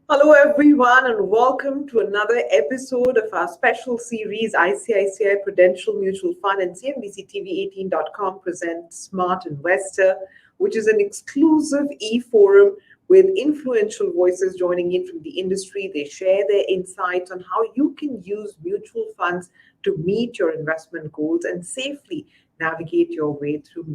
Hello, everyone, and welcome to another episode of our special series ICICI Prudential Mutual Fund and CNBC-TV18.com presents Smart Investor, which is an exclusive e-forum with influential voices joining in from the industry. They share their insights on how you can use mutual funds to meet your investment goals and safely navigate your way through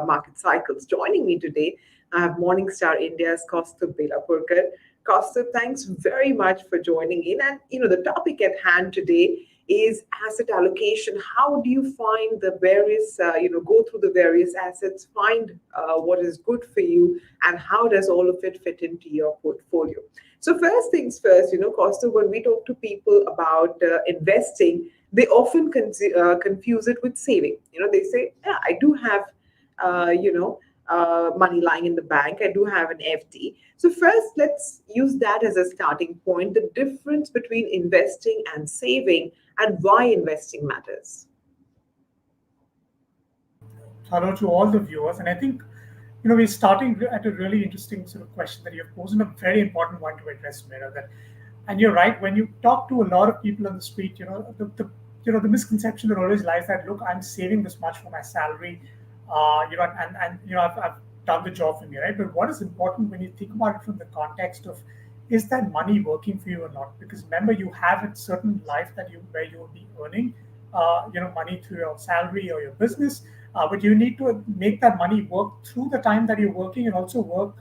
market cycles. Joining me today, I have Morningstar India's Kaustubh Belapurkar. Kaustubh, thanks very much for joining in. And the topic at hand today is asset allocation. How do you find the various, go through the various assets, find what is good for you, and how does all of it fit into your portfolio? So first things first, Kaustubh, when we talk to people about investing, they often confuse it with saving. They say, yeah, I do have, money lying in the bank. I do have an FD. So first, let's use that as a starting point, the difference between investing and saving and why investing matters. Hello to all the viewers. And I think, we're starting at a really interesting sort of question that you've posed, and a very important one to address, Mira. And you're right, when you talk to a lot of people on the street, the misconception that always lies that, look, I'm saving this much for my salary, I've done the job for me, right? But what is important when you think about it from the context of, is that money working for you or not? Because remember, you have a certain life where you will be earning, money through your salary or your business, but you need to make that money work through the time that you're working, and also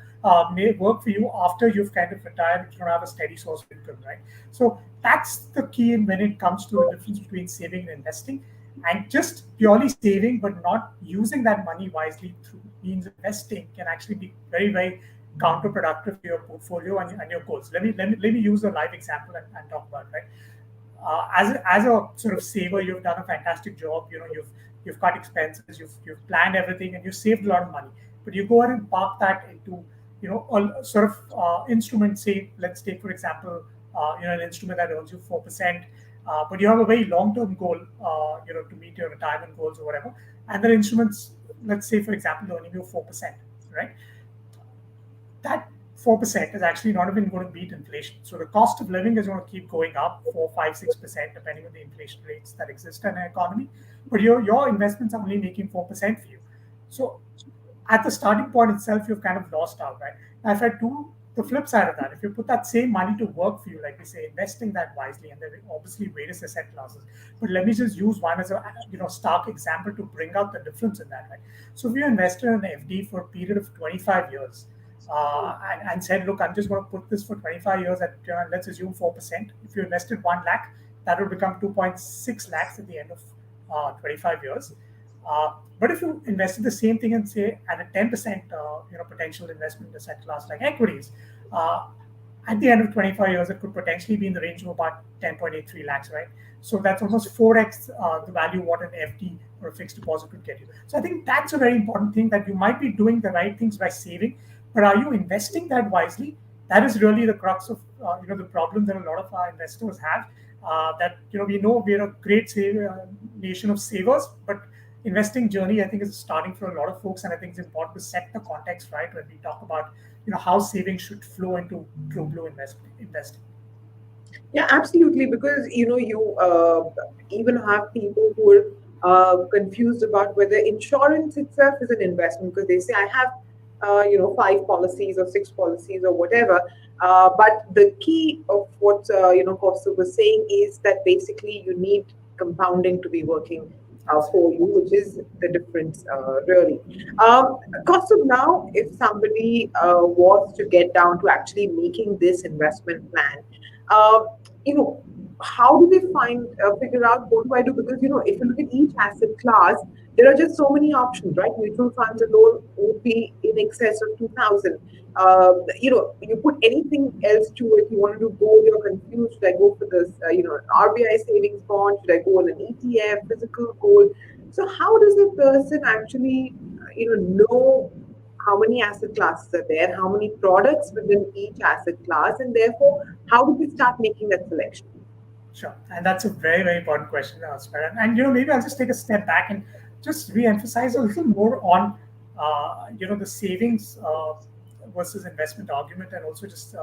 may work for you after you've kind of retired. You don't have a steady source of income, right? So that's the key when it comes to the difference between saving and investing. And just purely saving but not using that money wisely through means investing can actually be very, very counterproductive to your portfolio and your goals. Let me use a live example and talk about it, right? As a sort of saver, you've done a fantastic job. You've cut expenses, you've planned everything, and you've saved a lot of money. But you go ahead and park that into a sort of instrument. Say, let's take for example, an instrument that earns you 4%. But you have a very long-term goal, to meet your retirement goals or whatever. And the instruments, let's say, for example, earning you 4%, right? That 4% is actually not even going to beat inflation. So the cost of living is going to keep going up 4, 5, 6%, depending on the inflation rates that exist in an economy. But your investments are only making 4% for you. So at the starting point itself, you've kind of lost out, right? Now, if I do the flip side of that, if you put that same money to work for you, like we say, investing that wisely, and there are obviously various asset classes, but let me just use one as a stark example to bring out the difference in that, right? So if you invested in an FD for a period of 25 years, and said, look, I'm just going to put this for 25 years at, let's assume 4%. If you invested 1 lakh, that will become 2.6 lakhs at the end of 25 years. But if you invested the same thing and say at a 10% potential investment asset class like equities, at the end of 25 years, it could potentially be in the range of about 10.83 lakhs, right? So that's almost 4x the value what an FD or a fixed deposit could get you. So I think that's a very important thing, that you might be doing the right things by saving, but are you investing that wisely? That is really the crux of the problem that a lot of our investors have. We know we're a great nation of savers, but investing journey, I think, is starting for a lot of folks, and I think it's important to set the context right when we talk about how saving should flow into true blue investing. Yeah, absolutely. Because you even have people who are confused about whether insurance itself is an investment, because they say I have 5 policies or 6 policies or whatever. But the key of what Kaustubh was saying is that basically you need compounding to be working for you, which is the difference, really. Um, Cost of now, if somebody was to get down to actually making this investment plan, uh, you know, how do they figure out what do I do? Because, if you look at each asset class, there are just so many options, right? Mutual funds alone would be in excess of 2,000. You put anything else to it, you want to do gold, you're confused. Should I go for this, RBI savings bond? Should I go on an ETF, physical gold? So how does a person actually, know how many asset classes are there, how many products within each asset class, and therefore, how do they start making that selection? Sure, and that's a very, very important question, Smita. And maybe I'll just take a step back and just re-emphasize a little more on the savings versus investment argument, and also just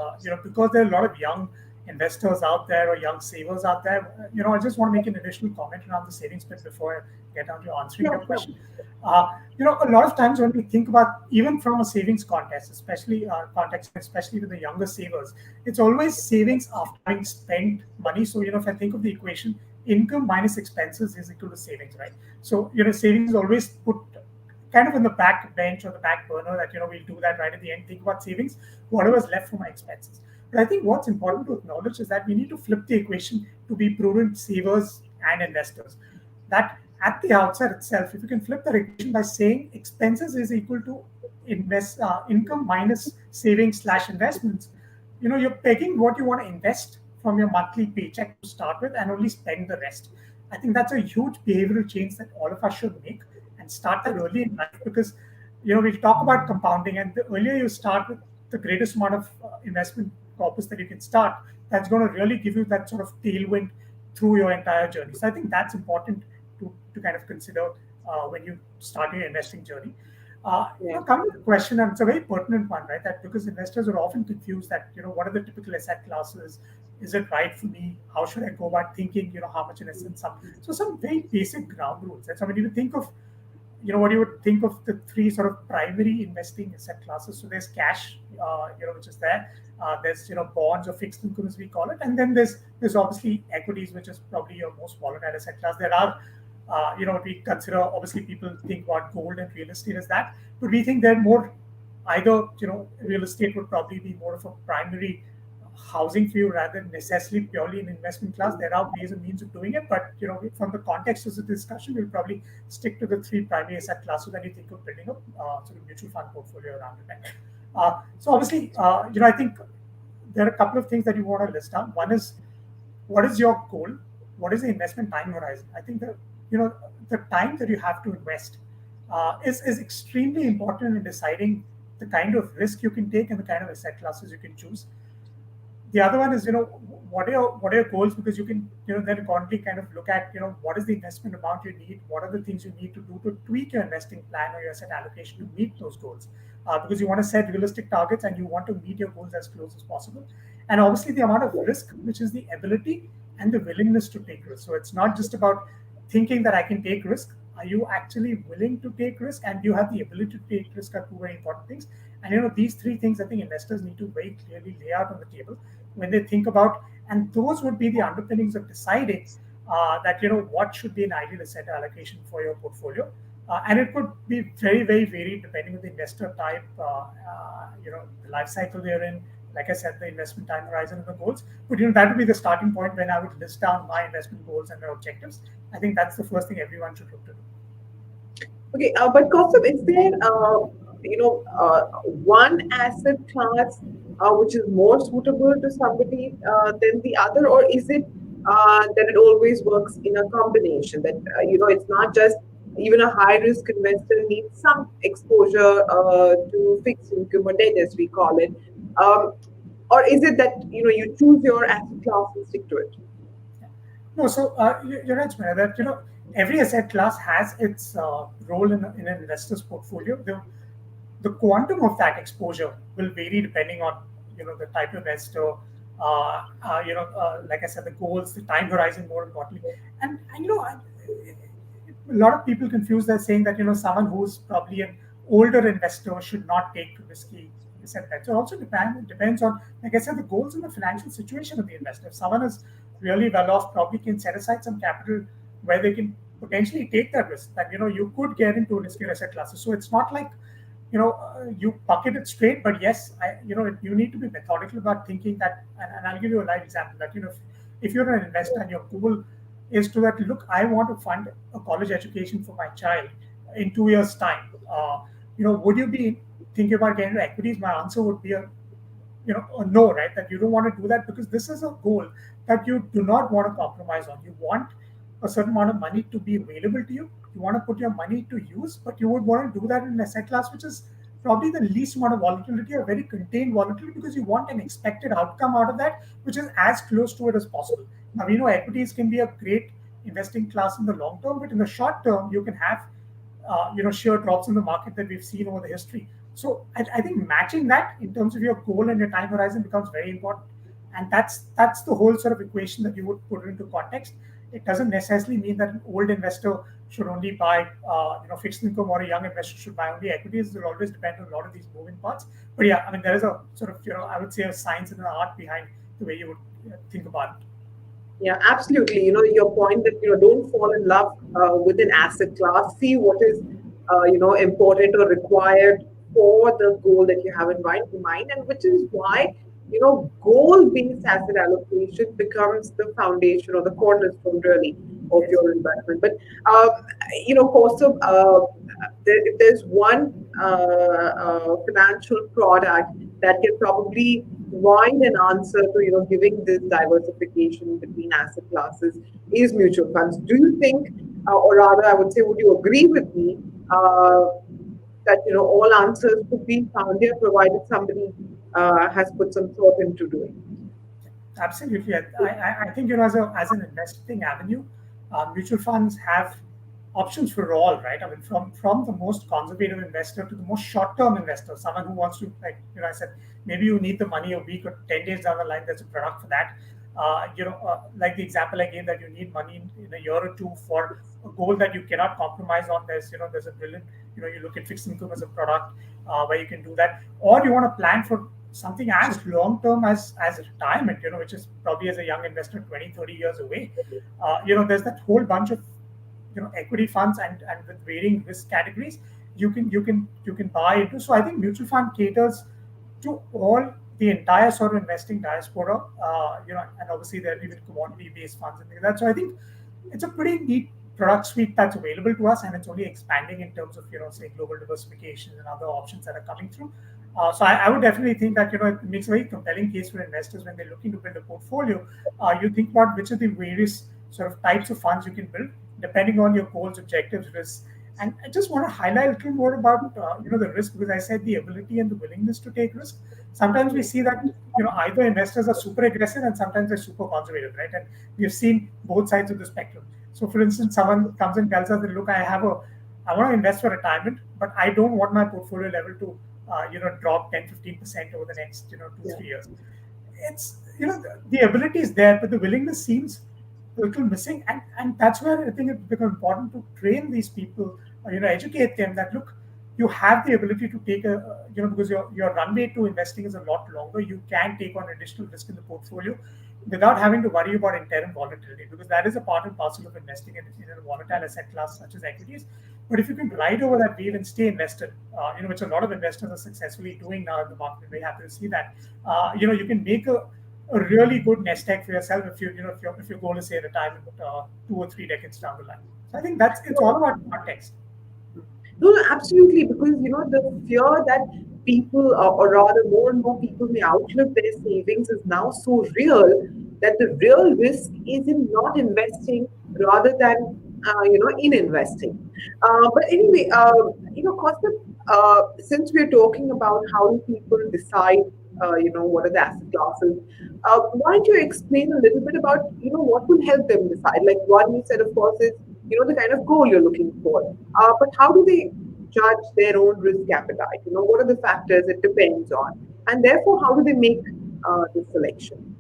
because there are a lot of young investors out there or young savers out there. I just want to make an additional comment around the savings bit before I get down to answering Sure, your sure. question. A lot of times when we think about even from a savings context, especially with the younger savers, it's always savings after having spent money. So, if I think of the equation, income minus expenses is equal to savings, right? So, savings is always put kind of in the back bench or the back burner that, we'll do that right at the end, think about savings, whatever's left for my expenses. But I think what's important to acknowledge is that we need to flip the equation to be prudent savers and investors. That at the outset itself, if you can flip that equation by saying expenses is equal to income minus savings slash investments, you're pegging what you want to invest from your monthly paycheck to start with and only spend the rest. I think that's a huge behavioral change that all of us should make and start that early in life, because we'll talk about compounding, and the earlier you start with the greatest amount of investment corpus that you can start, that's going to really give you that sort of tailwind through your entire journey. So I think that's important to kind of consider when you start your investing journey. Yeah. Coming to the question, and it's a very pertinent one, right? That because investors are often confused that, what are the typical asset classes? Is it right for me? How should I go about thinking, how much in essence? Some very basic ground rules. And so when you think of, what you would think of the three sort of primary investing asset classes. So there's cash, which is there. There's bonds or fixed income as we call it, and then there's obviously equities, which is probably your most volatile asset class. There are, what we consider, obviously people think about gold and real estate as that, but we think they're more either, real estate would probably be more of a primary housing for you rather than necessarily purely an investment class. There are ways and means of doing it, but from the context of the discussion, we'll probably stick to the three primary asset classes when you think of building a sort of mutual fund portfolio around it. So obviously, I think there are a couple of things that you want to list down. One is, what is your goal? What is the investment time horizon? I think that the time that you have to invest is extremely important in deciding the kind of risk you can take and the kind of asset classes you can choose. The other one is, what are your goals, because you can then accordingly kind of look at what is the investment amount you need, what are the things you need to do to tweak your investing plan or your asset allocation to meet those goals, because you want to set realistic targets and you want to meet your goals as close as possible. And obviously the amount of risk, which is the ability and the willingness to take risk. So it's not just about thinking that I can take risk. Are you actually willing to take risk, and do you have the ability to take risk, are two very important things. And these three things I think investors need to very clearly lay out on the table when they think about, and those would be the underpinnings of deciding that what should be an ideal asset allocation for your portfolio. And it could be very, very varied depending on the investor type, the life cycle they're in. Like I said, the investment time horizon and the goals. But that would be the starting point when I would list down my investment goals and my objectives. I think that's the first thing everyone should look to do. Okay, but Kaustubh, is there, one asset class which is more suitable to somebody than the other, or is it that it always works in a combination? That it's not just even a high risk investor needs some exposure to fixed income or debt, as we call it, or is it that you choose your asset class and stick to it? No, so you're right, Smita, that every asset class has its role in an investor's portfolio. The quantum of that exposure will vary depending on the type of investor, like I said, the goals, the time horizon, more importantly, and a lot of people confuse that, saying that someone who's probably an older investor should not take risky asset bets. It also depends on, like I said, the goals and the financial situation of the investor. If someone is really well off, probably can set aside some capital where they can potentially take that risk. That you could get into riskier asset classes. So it's not like you bucket it straight. But yes, you need to be methodical about thinking that. And I'll give you a live example that if you're an investor and your goal is to that, look, I want to fund a college education for my child in 2 years' time. Would you be thinking about getting into equities? My answer would be a no, right? That you don't want to do that because this is a goal that you do not want to compromise on. You want a certain amount of money to be available to you. You want to put your money to use, but you would want to do that in an asset class which is probably the least amount of volatility or very contained volatility, because you want an expected outcome out of that which is as close to it as possible. Now we know equities can be a great investing class in the long term, but in the short term you can have sheer drops in the market that we've seen over the history. So I think matching that in terms of your goal and your time horizon becomes very important, and that's the whole sort of equation that you would put into context. It doesn't necessarily mean that an old investor should only buy fixed income, or a young investor should buy only equities. It will always depend on a lot of these moving parts. But yeah, I mean there is a sort of I would say a science and an art behind the way you would think about it. Yeah, absolutely. Your point that, don't fall in love with an asset class. See what is, important or required for the goal that you have in mind, and which is why, goal-based asset allocation becomes the foundation or the cornerstone really of Yes. your investment. But, also, if there's one financial product that can probably provide an answer to giving this diversification between asset classes is mutual funds. Do you think, or rather, I would say, would you agree with me that all answers could be found here, provided somebody has put some thought into doing? Absolutely. I think as an investing avenue, mutual funds have options for all, right? I mean, from the most conservative investor to the most short-term investor, someone who wants to, like I said, maybe you need the money a week or 10 days down the line. There's a product for that. Like the example I gave, that you need money in a year or two for a goal that you cannot compromise on. There's a brilliant, you look at fixed income as a product where you can do that, or you want to plan for something as long term as retirement, which is probably, as a young investor, 20-30 years away. There's that whole bunch of equity funds and with varying risk categories you can buy into. So I think mutual fund caters to all the entire sort of investing diaspora, and obviously there are even commodity based funds and things like that. So I think it's a pretty neat product suite that's available to us, and it's only expanding in terms of say global diversification and other options that are coming through. So I would definitely think that it makes a very compelling case for investors when they're looking to build a portfolio. You think about which are the various sort of types of funds you can build depending on your goals, objectives, risks. And I just want to highlight a little more about the risk, because I said the ability and the willingness to take risk. Sometimes we see that either investors are super aggressive and sometimes they're super conservative, right? And we've seen both sides of the spectrum. So, for instance, someone comes and tells us that, look, I want to invest for retirement, but I don't want my portfolio level to drop 10-15% over the next 2-3 years. It's the ability is there, but the willingness seems a little missing, and that's where I think it becomes important to train these people, educate them that, look, you have the ability to take because your runway to investing is a lot longer. You can take on additional risk in the portfolio without having to worry about interim volatility, because that is a part and parcel of investing in a volatile asset class such as equities. But if you can ride over that wave and stay invested, which a lot of investors are successfully doing now in the market, we're very happy to see that. You can make a really good nest egg for yourself if your goal is, say, retirement 2 or 3 decades down the line. So I think it's all about context. No, no, absolutely, because the fear that people, or rather more and more people, may outlive their savings is now so real that the real risk is in not investing rather than in investing. But anyway, Costa, since we're talking about how do people decide, what are the asset classes, why don't you explain a little bit about what will help them decide? Like one you said, of course, is the kind of goal you're looking for. But how do they judge their own risk appetite? What are the factors it depends on? And therefore, how do they make the selection?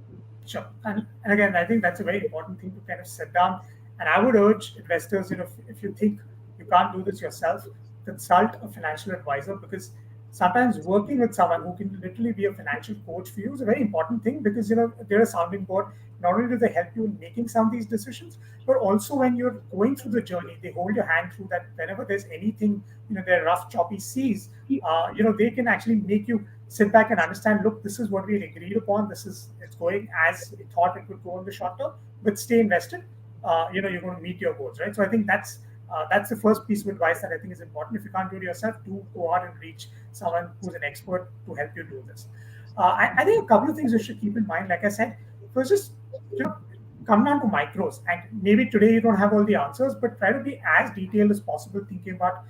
Sure. And again, I think that's a very important thing to kind of sit down. And I would urge investors, if you think you can't do this yourself, consult a financial advisor, because sometimes working with someone who can literally be a financial coach for you is a very important thing, because they're a sounding board. Not only do they help you in making some of these decisions, but also when you're going through the journey, they hold your hand through that. Whenever there's anything, there are rough, choppy seas, they can actually make you sit back and understand, look, this is what we agreed upon. It's going as we thought it would go in the short term, but stay invested. You're going to meet your goals, right? So I think that's the first piece of advice that I think is important. If you can't do it yourself, do go out and reach someone who's an expert to help you do this. I think a couple of things you should keep in mind. Like I said, first, just you know come down to micros, and maybe today you don't have all the answers, but try to be as detailed as possible, thinking about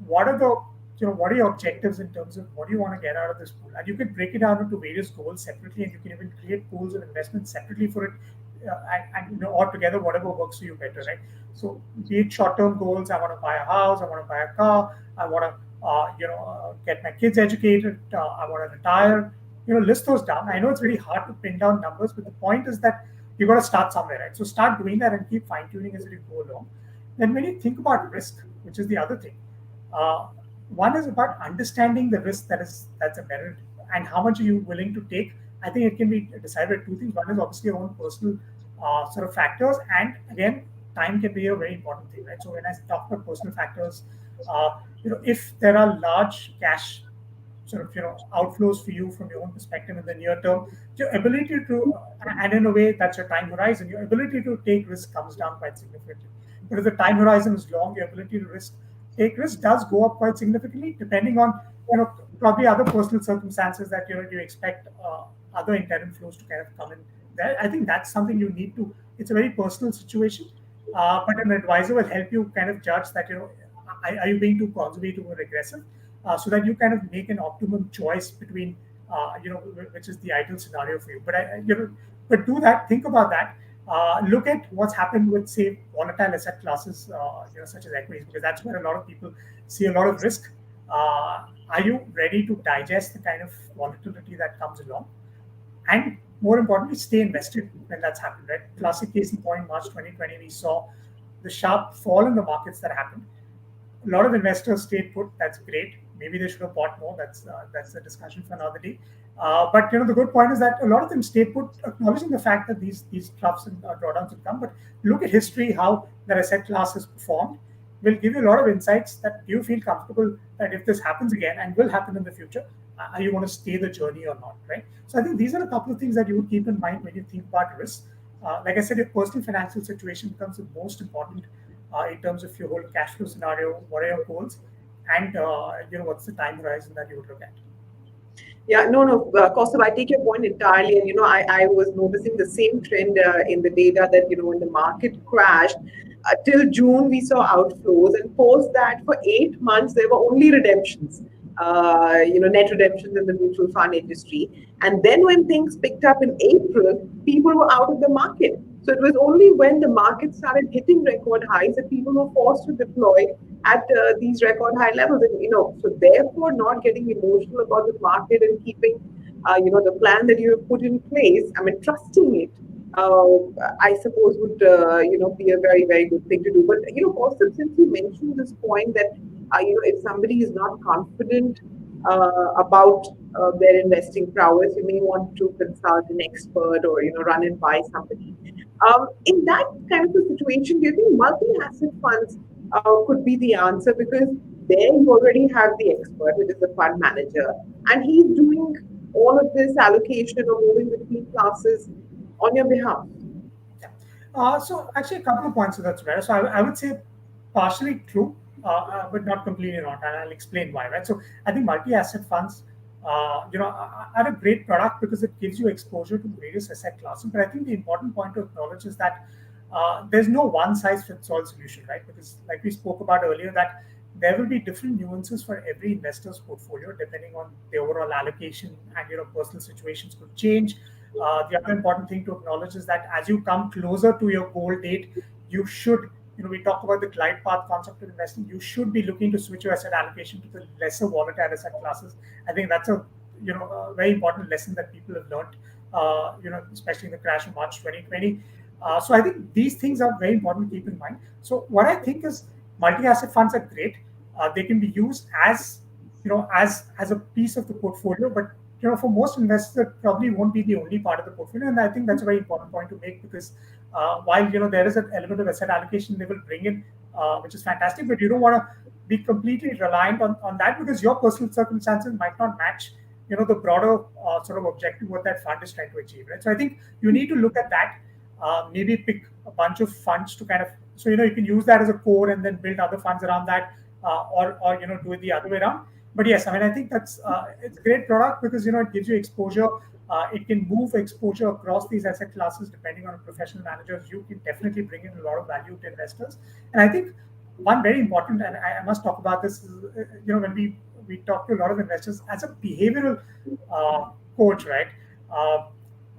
what are your objectives in terms of what do you want to get out of this pool, and you can break it down into various goals separately, and you can even create pools of investment separately for it, and all together, whatever works for you better, right? So be it short-term goals, I want to buy a house, I want to buy a car, I want to get my kids educated, I want to retire. List those down. I know it's very hard to pin down numbers, but the point is that you got to start somewhere, right? So start doing that and keep fine tuning as you go along. Then when you think about risk, which is the other thing, uh, one is about understanding the risk that's embedded and how much are you willing to take. I think it can be decided by two things. One is obviously your own personal sort of factors, and again, time can be a very important thing, right? So when I talk about personal factors, if there are large cash sort of outflows for you from your own perspective in the near term, your ability to and in a way that's your time horizon, your ability to take risk comes down quite significantly. But if the time horizon is long, your ability to take risk does go up quite significantly, depending on probably other personal circumstances that you expect other interim flows to kind of come in there. I think that's something you need to. It's a very personal situation, but an advisor will help you kind of judge that are you being too conservative or aggressive, so that you kind of make an optimum choice between which is the ideal scenario for you. But do that. Think about that. Look at what's happened with, say, volatile asset classes, such as equities, because that's where a lot of people see a lot of risk. Are you ready to digest the kind of volatility that comes along? And more importantly, stay invested when that's happened. Right? Classic case in point, March 2020, we saw the sharp fall in the markets that happened. A lot of investors stayed put. That's great. Maybe they should have bought more. That's a discussion for another day. But the good point is that a lot of them stayed put, acknowledging the fact that these troughs and drawdowns will come. But look at history, how that asset class has performed. Will give you a lot of insights that you feel comfortable that if this happens again and will happen in the future, are you going to stay the journey or not, right? So I think these are a couple of things that you would keep in mind when you think about risk. Like I said, your personal financial situation becomes the most important in terms of your whole cash flow scenario. What are your goals, and what's the time horizon that you would look at? Yeah, no, no, Kaustubh, I take your point entirely. And, I was noticing the same trend in the data that, when the market crashed, till June, we saw outflows. And post that, for 8 months, there were only redemptions, net redemptions in the mutual fund industry. And then when things picked up in April, people were out of the market. So it was only when the market started hitting record highs that people were forced to deploy at these record high levels. And, so therefore, not getting emotional about the market and keeping, the plan that you have put in place, I mean, trusting it, I suppose would, be a very, very good thing to do. But, also, since you mentioned this point that, if somebody is not confident about their investing prowess, you may want to consult an expert or, run and buy somebody. In that kind of a situation, do you think multi-asset funds could be the answer? Because there you already have the expert, which is the fund manager, and he's doing all of this allocation or moving between classes on your behalf. Yeah. So actually, a couple of points to that's better. So I would say partially true, but not completely not, and I'll explain why. Right. So I think multi-asset funds, are a great product because it gives you exposure to various asset classes. But I think the important point to acknowledge is that there's no one-size-fits-all solution, right? Because like we spoke about earlier, that there will be different nuances for every investor's portfolio depending on the overall allocation, and personal situations could change. The other important thing to acknowledge is that as you come closer to your goal date, you should, we talk about the glide path concept of investing. You should be looking to switch your asset allocation to the lesser volatile asset classes. I think that's a very important lesson that people have learned, especially in the crash of March 2020. So I think these things are very important to keep in mind. So what I think is multi-asset funds are great. They can be used as as a piece of the portfolio. But for most investors, that probably won't be the only part of the portfolio. And I think that's a very important point to make, because while there is an element of asset allocation they will bring in, which is fantastic, but you don't want to be completely reliant on that, because your personal circumstances might not match the broader sort of objective what that fund is trying to achieve, right? So I think you need to look at that, maybe pick a bunch of funds to kind of, so you can use that as a core and then build other funds around that, or do it the other way around. But yes, I mean, I think that's it's a great product, because it gives you exposure. It can move exposure across these asset classes depending on a professional manager. You can definitely bring in a lot of value to investors. And I think one very important, and I must talk about this, is, when we talk to a lot of investors as a behavioral coach, right? A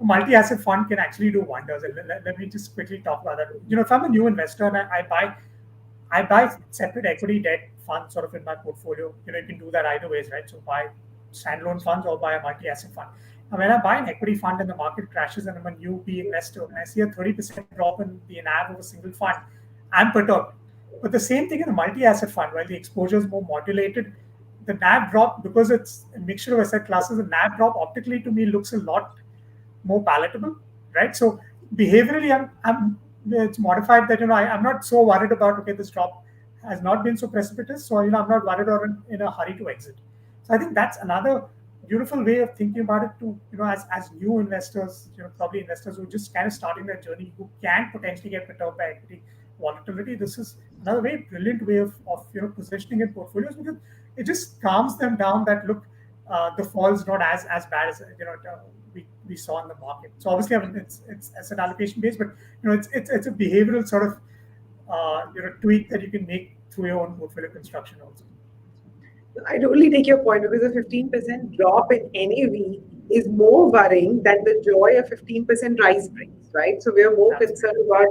multi-asset fund can actually do wonders. And let me just quickly talk about that. If I'm a new investor and I buy separate equity debt funds sort of in my portfolio. You can do that either ways, right? So buy standalone funds or buy a multi-asset fund. And when I buy an equity fund and the market crashes and I'm a newbie investor and I see a 30% drop in the NAV of a single fund, I'm perturbed. But the same thing in a multi-asset fund, while the exposure is more modulated, the NAV drop, because it's a mixture of asset classes, the NAV drop optically to me looks a lot more palatable, right? So behaviorally, I'm it's modified that I'm not so worried about, okay, this drop has not been so precipitous, so I'm not worried or in a hurry to exit. So I think that's another beautiful way of thinking about it too. As new investors, probably investors who are just kind of starting their journey, who can potentially get perturbed by equity volatility. This is another very brilliant way of positioning in portfolios, because it just calms them down that look, the fall is not as bad as we saw in the market. So obviously, I mean, it's asset allocation based, but it's a behavioral sort of tweak that you can make through your own portfolio construction also. I totally take your point, because a 15% drop in NAV is more worrying than the joy a 15% rise brings, right? So we are more That's concerned about,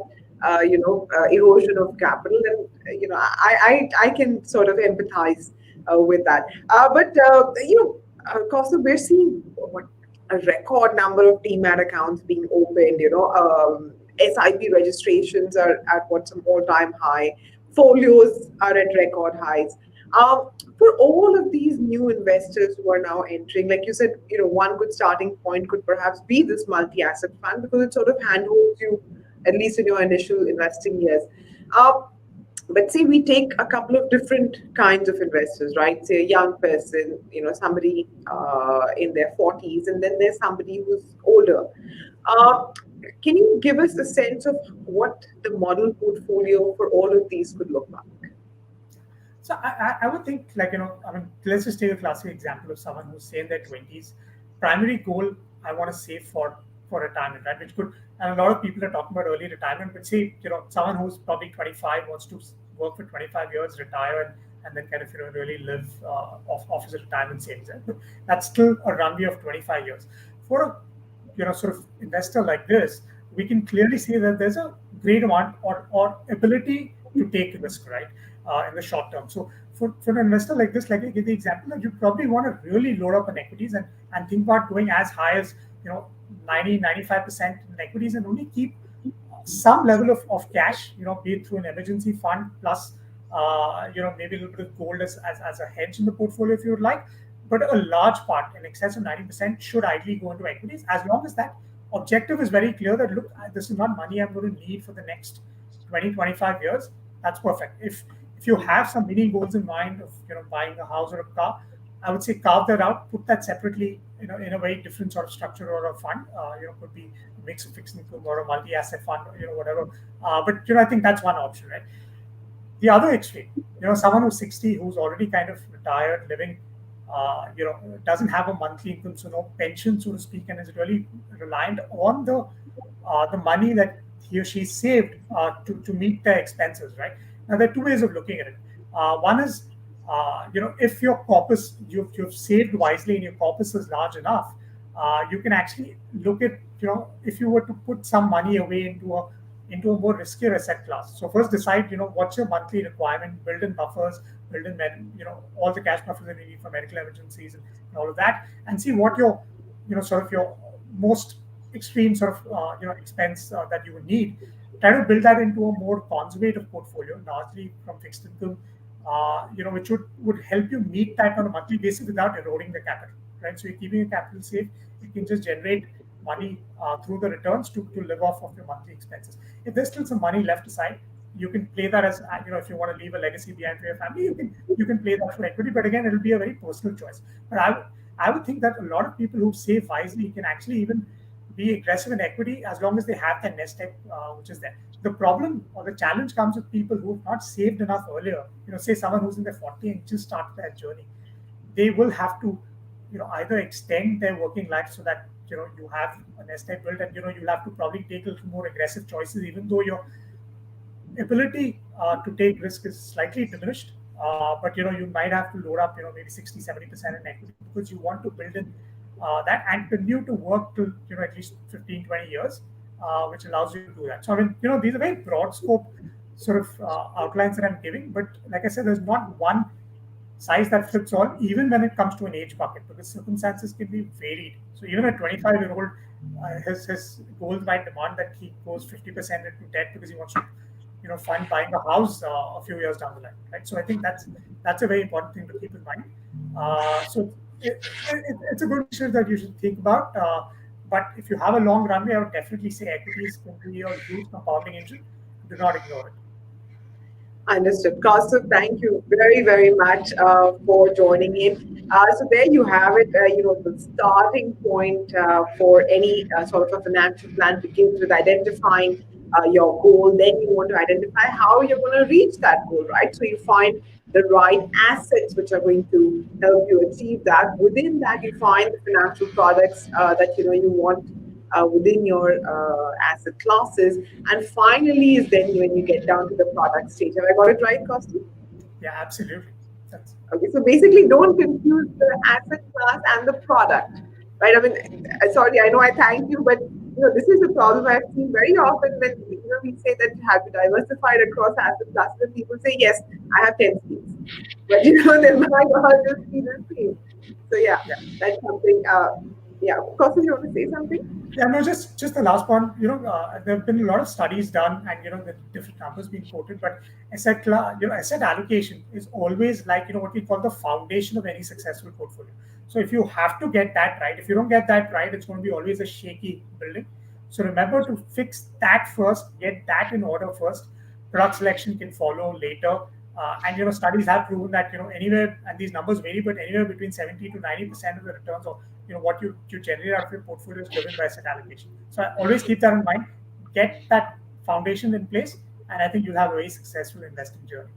erosion of capital. And, I can sort of empathize with that. Kaustav, we're seeing what a record number of demat accounts being opened. SIP registrations are at what some all-time high. Folios are at record highs. For all of these new investors who are now entering, like you said, one good starting point could perhaps be this multi-asset fund, because it sort of handholds you, at least in your initial investing years. Uh, but say we take a couple of different kinds of investors, right? Say a young person, somebody in their 40s, and then there's somebody who's older. Uh, can you give us a sense of what the model portfolio for all of these could look like? So I would think, like, I mean, let's just take a classic example of someone who's say in their 20s. Primary goal, I want to save for retirement, right? Which could, and a lot of people are talking about early retirement, but say, someone who's probably 25 wants to work for 25 years, retire, and then kind of, really live off his retirement savings. Right? But that's still a runway of 25 years. For a, sort of investor like this, we can clearly see that there's a great amount or ability to take risk, right? In the short term. So for an investor like this, like I give the example, that you probably want to really load up on equities and think about going as high as 90-95% in equities, and only keep some level of cash, be it through an emergency fund plus maybe a little bit of gold as a hedge in the portfolio if you would like. But a large part, in excess of 90%, should ideally go into equities, as long as that objective is very clear that, look, this is not money I'm going to need for the next 20-25 years. That's perfect. If you have some mini goals in mind of buying a house or a car, I would say carve that out, put that separately, in a very different sort of structure or a fund. Could be a mix of fixed income or a multi-asset fund, or whatever. But I think that's one option, right? The other extreme, someone who's 60, who's already kind of retired, living, doesn't have a monthly income, so no pension, so to speak, and is really reliant on the money that he or she saved to meet their expenses, right? Now, there are two ways of looking at it. One is, if your corpus, you've saved wisely and your corpus is large enough, you can actually look at, if you were to put some money away into a more riskier asset class. So first decide, what's your monthly requirement, build in buffers, build in, all the cash buffers that you need for medical emergencies and all of that, and see what your, sort of your most extreme sort of, expense that you would need. Try to build that into a more conservative portfolio, largely from fixed income, which would help you meet that on a monthly basis without eroding the capital, right? So you're keeping your capital safe. You can just generate money through the returns to live off of your monthly expenses. If there's still some money left aside, you can play that as if you want to leave a legacy behind for your family, you can play that for equity. But again, it'll be a very personal choice. But I would think that a lot of people who save wisely can actually even be aggressive in equity as long as they have that nest egg, which is there. The problem or the challenge comes with people who have not saved enough earlier. Say someone who's in their 40 and just started their journey, they will have to, either extend their working life so that you have a nest egg built, and you'll have to probably take a little more aggressive choices, even though your ability to take risk is slightly diminished. But you might have to load up maybe 60-70% in equity because you want to build in that and continue to work to at least 15-20 years, which allows you to do that. So I mean, these are very broad scope sort of outlines that I'm giving, but like I said, there's not one size that fits all, even when it comes to an age bucket, because circumstances can be varied. So even a 25-year-old, his goals might demand that he goes 50% into debt because he wants to fund buying a house a few years down the line, right? So I think that's a very important thing to keep in mind. So it's a good issue that you should think about. But if you have a long runway, I would definitely say equities can be a huge compounding engine. Do not ignore it. Understood. Kaustav, thank you very, very much for joining in. So there you have it, the starting point for any sort of a financial plan begins with identifying your goal. Then you want to identify how you're going to reach that goal, right? So you find the right assets which are going to help you achieve that. Within that, you find the financial products that you want within your asset classes, and finally is then when you get down to the product stage. Have I got it right, Kaustav? Yeah, absolutely. Okay, so basically, don't confuse the asset class and the product, right? I mean, sorry, I know I thank you, but this is a problem I've seen very often when we say that have you diversified across asset classes, and people say yes, I have 10 schemes, but they might all just be the same. So yeah, that's something. Yeah, Kaustav, you want to say something? Yeah, no, just the last one. There have been a lot of studies done, and the different numbers being quoted. But asset allocation is always like what we call the foundation of any successful portfolio. So if you have to get that right, if you don't get that right, it's going to be always a shaky building. So remember to fix that first, get that in order first. Product selection can follow later. And studies have proven that anywhere, and these numbers vary, but anywhere between 70 to 90% of the returns, or what you generate out of your portfolio is driven by asset allocation. So I always keep that in mind. Get that foundation in place, and I think you'll have a very successful investing journey.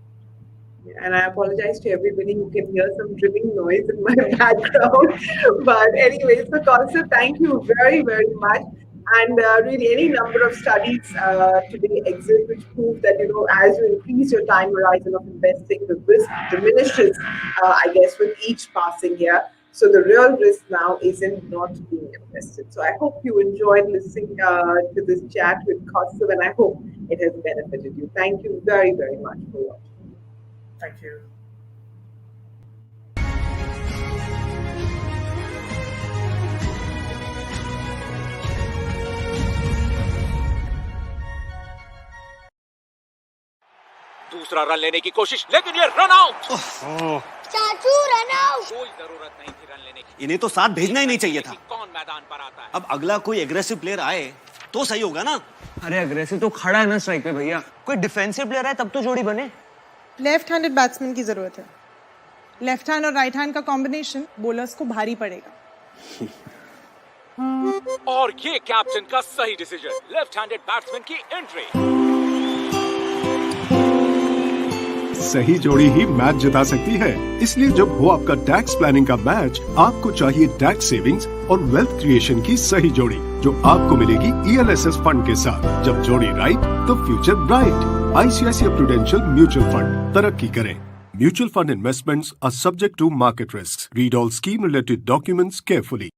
And I apologize to everybody who can hear some dripping noise in my background. But anyway, so Kaustav, thank you very, very much. And really, any number of studies today exist which prove that as you increase your time horizon of investing, the risk diminishes, I guess, with each passing year. So the real risk now is in not being invested. So I hope you enjoyed listening to this chat with Kaustav, and I hope it has benefited you. Thank you very, very much for watching. Thank you. दूसरा run लेने की कोशिश, लेकिन ये run out. चाचू run out. कोई जरूरत नहीं थी रन लेने की। इन्हें तो साथ भेजना ही नहीं चाहिए था। कौन मैदान पर आता है? अब अगला कोई एग्रेसिव प्लेयर आए तो सही होगा ना। अरे एग्रेसिव तो खड़ा है ना स्ट्राइक पे भैया। कोई डिफेंसिव प्लेयर आए तब तो जोड़ी बने। लेफ्ट हैंडेड बैट्समैन की जरूरत है। लेफ्ट हैंड और राइट हैंड का कॉम्बिनेशन बॉलर्स को भारी पड़ेगा। और ये कैप्टन का सही डिसीजन, लेफ्ट हैंडेड बैट्समैन की एंट्री। सही जोड़ी ही मैच जिता सकती है, इसलिए जब हो आपका टैक्स प्लानिंग का मैच, आपको चाहिए टैक्स सेविंग्स और वेल्थ क्रिएशन की सही जोड़ी, जो आपको मिलेगी ELSS फंड के साथ। जब जोड़ी राइट तो future bright. ICICI prudential mutual fund, तरक्की करें। Mutual fund investments are subject to market risks. Read all scheme related documents carefully.